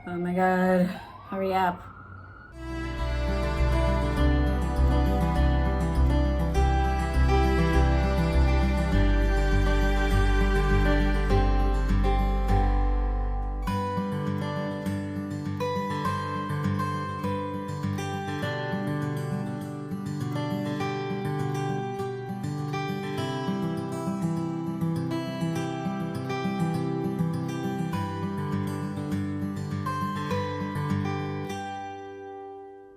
Oh my God, hurry up.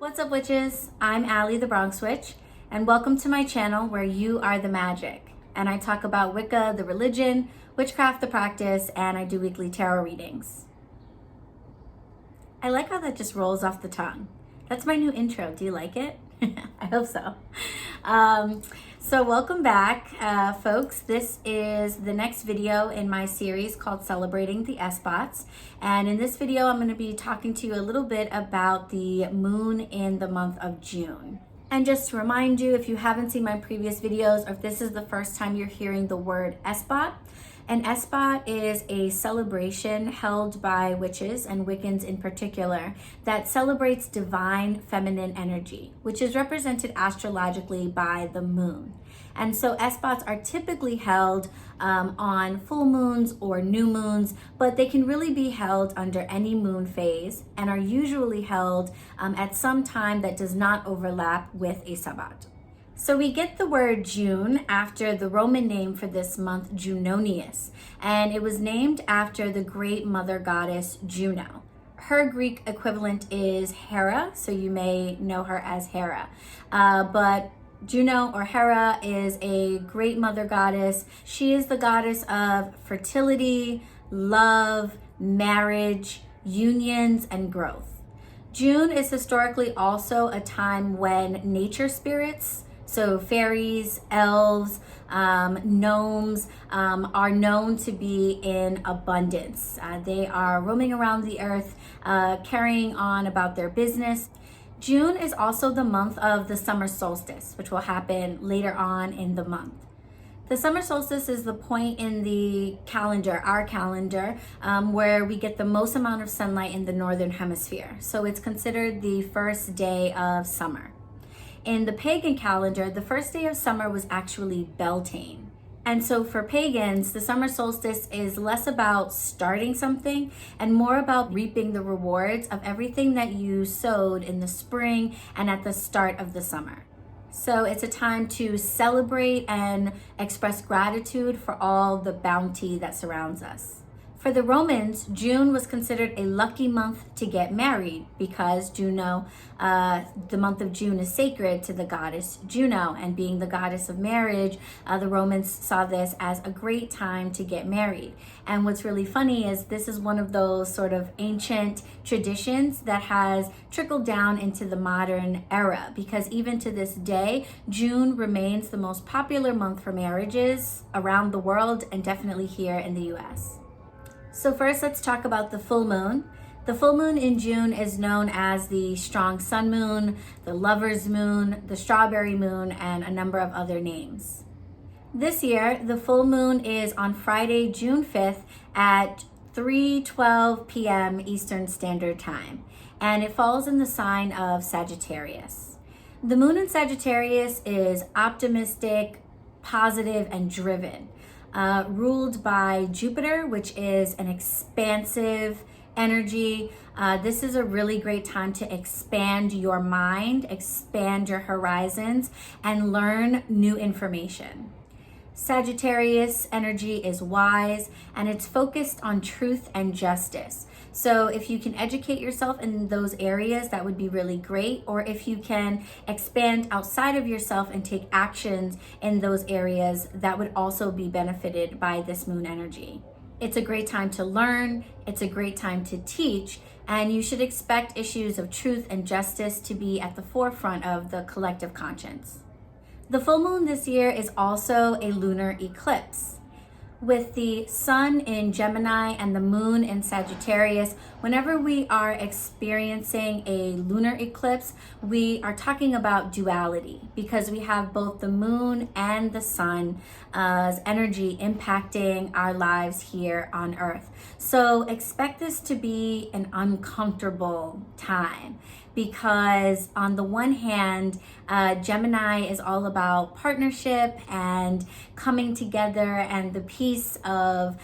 What's up, witches? I'm Allie the Bronx Witch, and welcome to my channel where you are the magic. And I talk about Wicca, the religion, witchcraft, the practice, and I do weekly tarot readings. I like how that just rolls off the tongue. That's my new intro. Do you like it? I hope so. So welcome back, folks. This is the next video in my series called Celebrating the Esbats. And in this video, I'm going to be talking to you a little bit about the moon in the month of June. And just to remind you, if you haven't seen my previous videos, or if this is the first time you're hearing the word Esbat, an Esbat is a celebration held by witches and Wiccans in particular that celebrates divine feminine energy, which is represented astrologically by the moon. And so Esbats are typically held on full moons or new moons, but they can really be held under any moon phase and are usually held at some time that does not overlap with a Sabbat. So we get the word June after the Roman name for this month, Junonius, and it was named after the great mother goddess Juno. Her Greek equivalent is Hera, so you may know her as Hera, but Juno or Hera is a great mother goddess. She is the goddess of fertility, love, marriage, unions, and growth. June is historically also a time when nature spirits, so fairies, elves, gnomes are known to be in abundance. They are roaming around the earth, carrying on about their business. June is also the month of the summer solstice, which will happen later on in the month. The summer solstice is the point in the calendar, our calendar, where we get the most amount of sunlight in the northern hemisphere. So it's considered the first day of summer. In the pagan calendar, the first day of summer was actually Beltane. And so for pagans, the summer solstice is less about starting something and more about reaping the rewards of everything that you sowed in the spring and at the start of the summer. So it's a time to celebrate and express gratitude for all the bounty that surrounds us. For the Romans, June was considered a lucky month to get married because Juno, the month of June is sacred to the goddess Juno, and being the goddess of marriage, the Romans saw this as a great time to get married. And what's really funny is this is one of those sort of ancient traditions that has trickled down into the modern era, because even to this day, June remains the most popular month for marriages around the world and definitely here in the US. So first, let's talk about the full moon. The full moon in June is known as the strong sun moon, the lover's moon, the strawberry moon, and a number of other names. This year, the full moon is on Friday, June 5th at 3:12 p.m. Eastern Standard Time, and it falls in the sign of Sagittarius. The moon in Sagittarius is optimistic, positive, and driven. Ruled by Jupiter, which is an expansive energy. This is a really great time to expand your mind, expand your horizons, and learn new information. Sagittarius energy is wise, and it's focused on truth and justice. So if you can educate yourself in those areas, that would be really great. Or if you can expand outside of yourself and take actions in those areas, that would also be benefited by this moon energy. It's a great time to learn, it's a great time to teach, and you should expect issues of truth and justice to be at the forefront of the collective conscience. The full moon this year is also a lunar eclipse. With the sun in Gemini and the moon in Sagittarius, whenever we are experiencing a lunar eclipse, we are talking about duality because we have both the moon and the sun as energy impacting our lives here on Earth. So expect this to be an uncomfortable time because on the one hand, Gemini is all about partnership and coming together and the peace of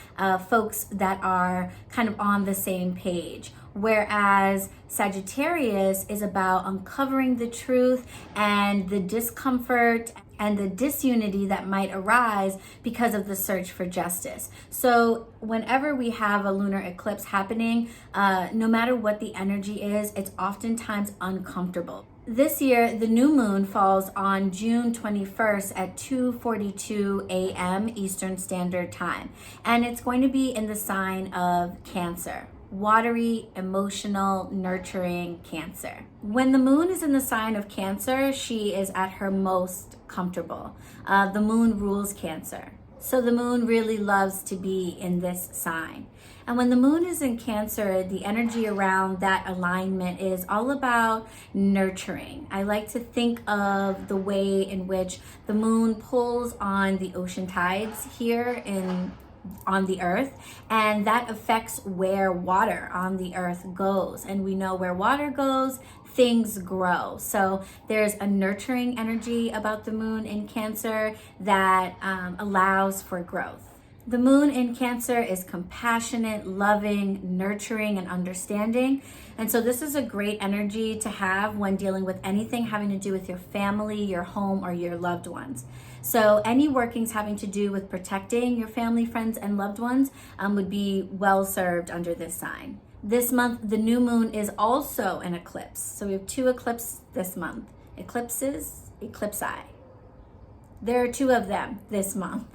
folks that are kind of on the same page. Whereas Sagittarius is about uncovering the truth and the discomfort and the disunity that might arise because of the search for justice. So whenever we have a lunar eclipse happening, no matter what the energy is, it's oftentimes uncomfortable. This year, the new moon falls on June 21st at 2:42 a.m. Eastern Standard Time, and it's going to be in the sign of Cancer. Watery, emotional, nurturing Cancer. When the moon is in the sign of Cancer, she is at her most comfortable. The moon rules Cancer. So the moon really loves to be in this sign. And when the moon is in Cancer, the energy around that alignment is all about nurturing. I like to think of the way in which the moon pulls on the ocean tides here on the earth, and that affects where water on the earth goes. And we know where water goes, things grow. So there's a nurturing energy about the moon in Cancer that allows for growth. The moon in Cancer is compassionate, loving, nurturing, and understanding. And so this is a great energy to have when dealing with anything having to do with your family, your home, or your loved ones. So any workings having to do with protecting your family, friends, and loved ones would be well served under this sign. This month, the new moon is also an eclipse. So we have 2 eclipses this month. Eclipses, eclipsi. There are 2 of them this month.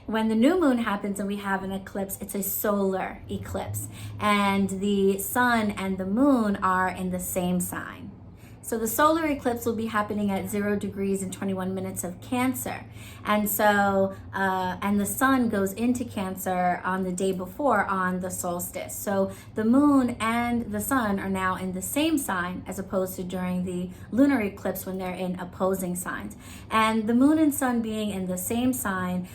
When the new moon happens and we have an eclipse, it's a solar eclipse. And the sun and the moon are in the same sign. So the solar eclipse will be happening at 0 degrees and 21 minutes of Cancer. And so, and the sun goes into Cancer on the day before on the solstice. So the moon and the sun are now in the same sign as opposed to during the lunar eclipse when they're in opposing signs. And the moon and sun being in the same sign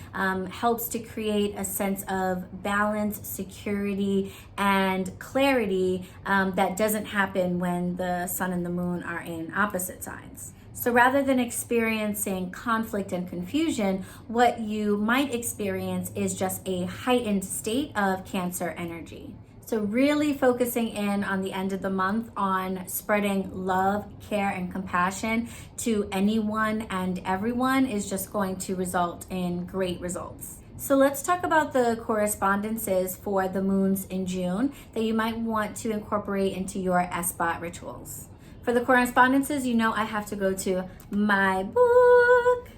helps to create a sense of balance, security, and clarity that doesn't happen when the sun and the moon are in opposite signs. So rather than experiencing conflict and confusion, what you might experience is just a heightened state of Cancer energy. So really focusing in on the end of the month on spreading love, care, and compassion to anyone and everyone is just going to result in great results. So let's talk about the correspondences for the moons in June that you might want to incorporate into your Esbat rituals. For the correspondences, you know I have to go to my book.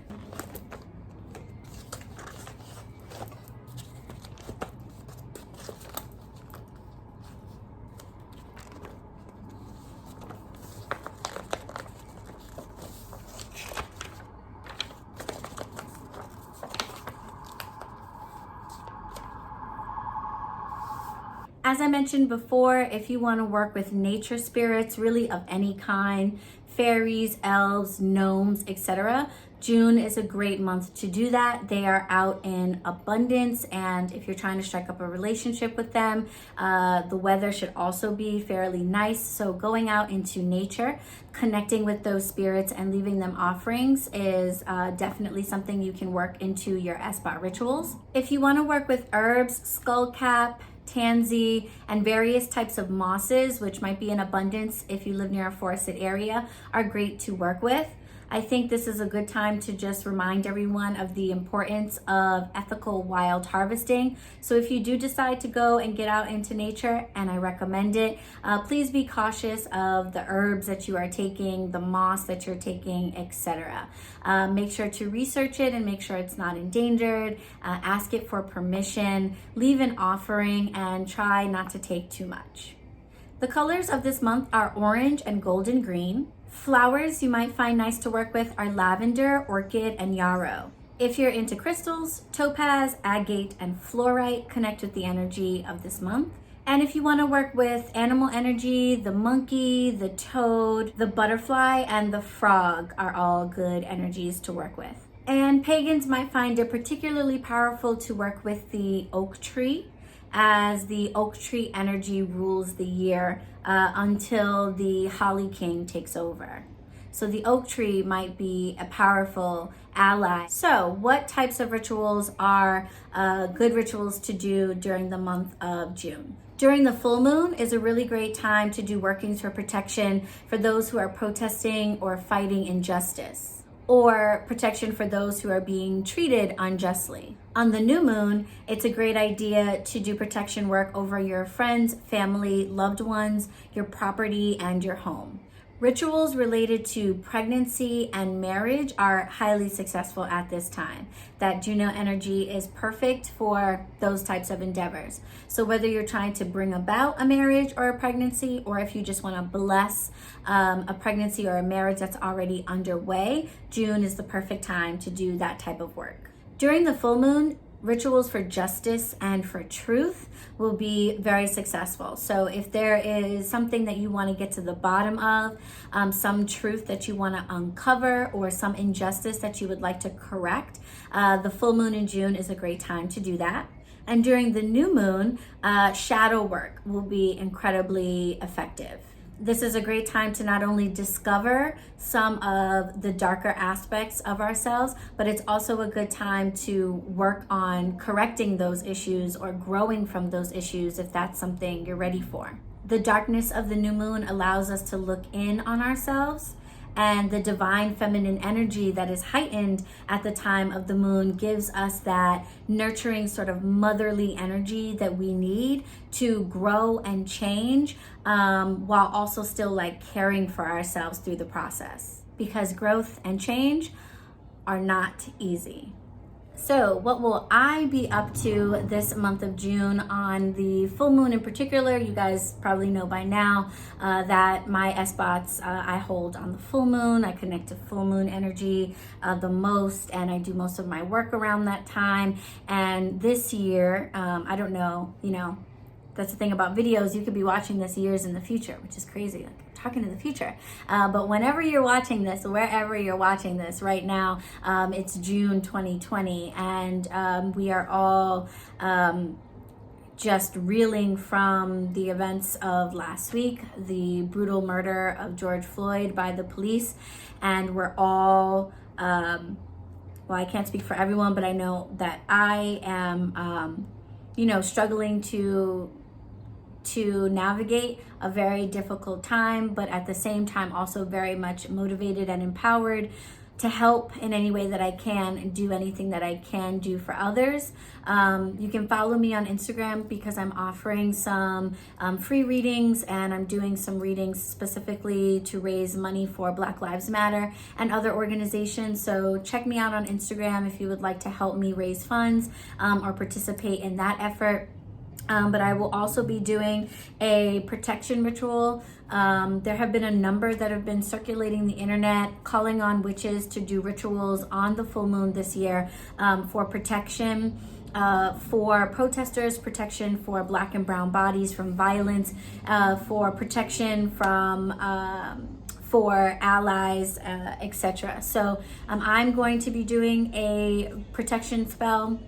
As I mentioned before, if you want to work with nature spirits, really of any kind, fairies, elves, gnomes, etc., June is a great month to do that. They are out in abundance, and if you're trying to strike up a relationship with them, the weather should also be fairly nice. So going out into nature, connecting with those spirits and leaving them offerings is definitely something you can work into your Esbat rituals. If you want to work with herbs, skullcap, tansy, and various types of mosses, which might be in abundance if you live near a forested area, are great to work with. I think this is a good time to just remind everyone of the importance of ethical wild harvesting. So if you do decide to go and get out into nature, and I recommend it, please be cautious of the herbs that you are taking, the moss that you're taking, etc. Make sure to research it and make sure it's not endangered. Ask it for permission, leave an offering, and try not to take too much. The colors of this month are orange and golden green. Flowers you might find nice to work with are lavender, orchid, and yarrow. If you're into crystals, topaz, agate, and fluorite connect with the energy of this month. And if you want to work with animal energy, the monkey, the toad, the butterfly, and the frog are all good energies to work with. And pagans might find it particularly powerful to work with the oak tree, as the oak tree energy rules the year until the Holly King takes over. So the oak tree might be a powerful ally. So what types of rituals are good rituals to do during the month of June? During the full moon is a really great time to do workings for protection for those who are protesting or fighting injustice, or protection for those who are being treated unjustly. On the new moon, it's a great idea to do protection work over your friends, family, loved ones, your property, and your home. Rituals related to pregnancy and marriage are highly successful at this time. That Juno energy is perfect for those types of endeavors. So whether you're trying to bring about a marriage or a pregnancy, or if you just want to bless a pregnancy or a marriage that's already underway, June is the perfect time to do that type of work. During the full moon, rituals for justice and for truth will be very successful. So if there is something that you want to get to the bottom of, some truth that you want to uncover, or some injustice that you would like to correct, the full moon in June is a great time to do that. And during the new moon, shadow work will be incredibly effective. This is a great time to not only discover some of the darker aspects of ourselves, but it's also a good time to work on correcting those issues or growing from those issues if that's something you're ready for. The darkness of the new moon allows us to look in on ourselves, and the divine feminine energy that is heightened at the time of the moon gives us that nurturing sort of motherly energy that we need to grow and change, while also still like caring for ourselves through the process, because growth and change are not easy. So what will I be up to this month of June on the full moon in particular? You guys probably know by now that my Esbats I hold on the full moon. I connect to full moon energy the most, and I do most of my work around that time. And this year, I don't know, that's the thing about videos. You could be watching this years in the future, which is crazy. Like, I'm talking to the future. But whenever you're watching this, wherever you're watching this right now, it's June 2020, and we are all just reeling from the events of last week, the brutal murder of George Floyd by the police. And we're all, well, I can't speak for everyone, but I know that I am, struggling to navigate a very difficult time, but at the same time also very much motivated and empowered to help in any way that I can and do anything that I can do for others. You can follow me on Instagram because I'm offering some free readings, and I'm doing some readings specifically to raise money for Black Lives Matter and other organizations. So check me out on Instagram if you would like to help me raise funds or participate in that effort. But I will also be doing a protection ritual. There have been a number that have been circulating the internet, calling on witches to do rituals on the full moon this year for protection, for protesters, protection for Black and brown bodies from violence, for protection from for allies, etc. So I'm going to be doing a protection spell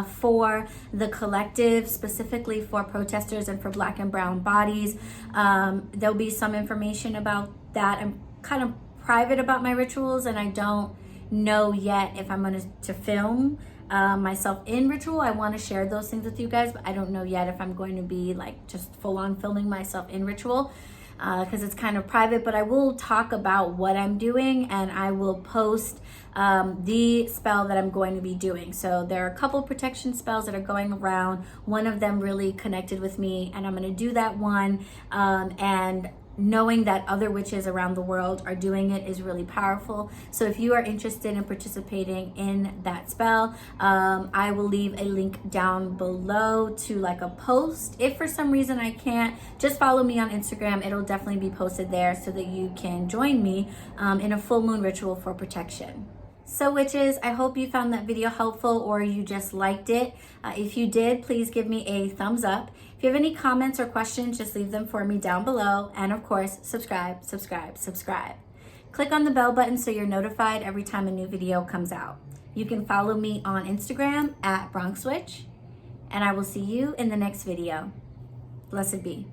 for the collective, specifically for protesters and for Black and brown bodies. There'll be some information about that. I'm kind of private about my rituals, and I don't know yet if I'm going to film myself in ritual. I want to share those things with you guys, but I don't know yet if I'm going to be like just full on filming myself in ritual, because it's kind of private. But I will talk about what I'm doing, and I will post the spell that I'm going to be doing. So there are a couple protection spells that are going around. One of them really connected with me, and I'm going to do that one. And knowing that other witches around the world are doing it is really powerful. So if you are interested in participating in that spell, I will leave a link down below to like a post. If for some reason I can't, just follow me on Instagram. It'll definitely be posted there so that you can join me in a full moon ritual for protection. So witches, I hope you found that video helpful or you just liked it. If you did, please give me a thumbs up. If you have any comments or questions, just leave them for me down below. And of course, subscribe, subscribe, subscribe. Click on the bell button so you're notified every time a new video comes out. You can follow me on Instagram at BronxWitch, and I will see you in the next video. Blessed be.